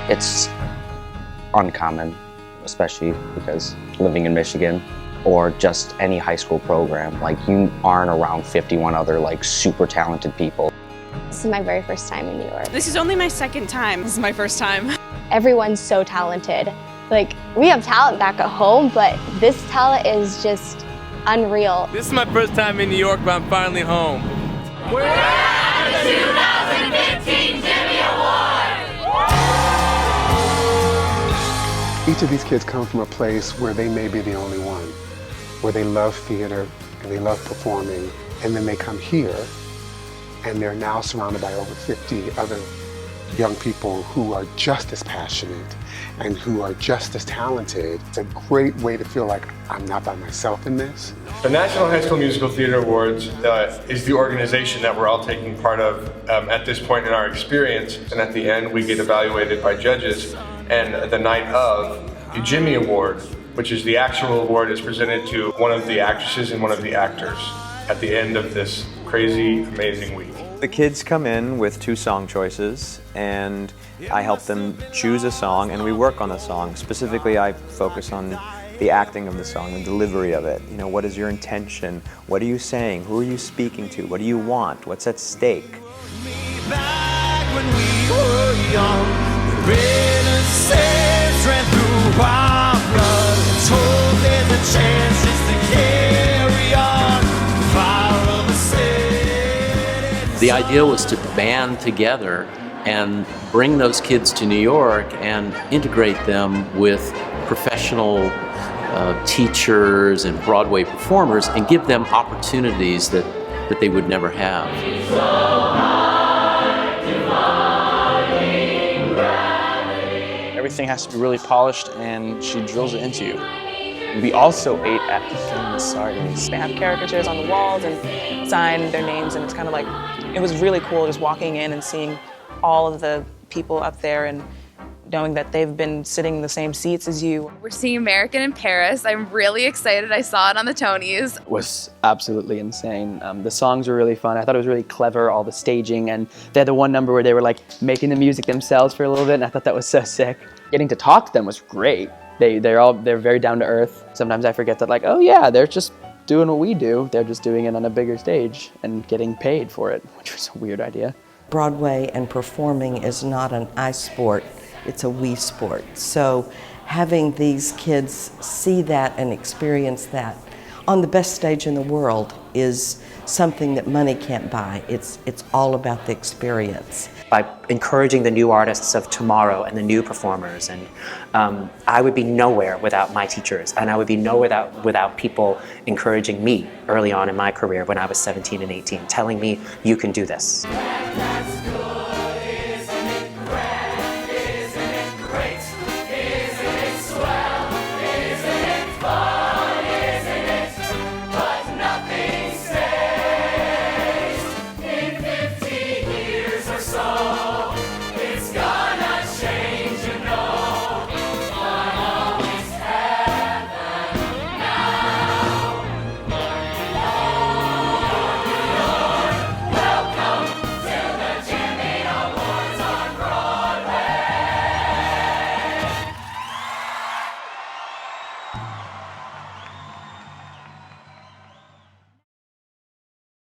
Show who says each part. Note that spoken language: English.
Speaker 1: It's uncommon, especially because living in Michigan, or just any high school program, like you aren't around 51 other like super talented people.
Speaker 2: This is my very first time in New York.
Speaker 3: This is only my second time. This is my first time.
Speaker 2: Everyone's so talented. Like, we have talent back at home, but this talent is just unreal.
Speaker 4: This is my first time in New York, but I'm finally home.
Speaker 5: We're at the 2015 Jimmy Award!
Speaker 6: Each of these kids come from a place where they may be the only one, where they love theater and they love performing, and then they come here and they're now surrounded by over 50 other young people who are just as passionate and who are just as talented. It's a great way to feel like I'm not by myself in this.
Speaker 4: The National High School Musical Theater Awards is the organization that we're all taking part of at this point in our experience, and at the end we get evaluated by judges, and the night of, the Jimmy Award, which is the actual award, is presented to one of the actresses and one of the actors at the end of this crazy, amazing week.
Speaker 7: The kids come in with 2 song choices, and I help them choose a song, and we work on the song. Specifically, I focus on the acting of the song, the delivery of it. You know, what is your intention? What are you saying? Who are you speaking to? What do you want? What's at stake?
Speaker 5: Back when we were young, the Renaissance ran through our blood. Told there's a chance just to carry on. Fire of the city.
Speaker 8: The idea was to band together and bring those kids to New York and integrate them with professional teachers and Broadway performers and give them opportunities that they would never have.
Speaker 9: Everything has to be really polished, and she drills it into you. We also ate at the famous Sardines.
Speaker 10: They have caricatures on the walls and sign their names, and it's kind of like, it was really cool just walking in and seeing all of the people up there and knowing that they've been sitting in the same seats as you.
Speaker 3: We're seeing American in Paris. I'm really excited. I saw it on the Tonys.
Speaker 9: It was absolutely insane. The songs were really fun. I thought it was really clever, all the staging, and they had the one number where they were like making the music themselves for a little bit, and I thought that was so sick. Getting to talk to them was great. They're very down to earth. Sometimes I forget that, like, oh yeah, they're just doing what we do. They're just doing it on a bigger stage and getting paid for it, which was a weird idea.
Speaker 11: Broadway and performing is not an I sport, it's a we sport. So having these kids see that and experience that on the best stage in the world is something that money can't buy. It's all about the experience.
Speaker 12: By encouraging the new artists of tomorrow and the new performers, and I would be nowhere without my teachers, and I would be nowhere without people encouraging me early on in my career when I was 17 and 18, telling me, you can do this.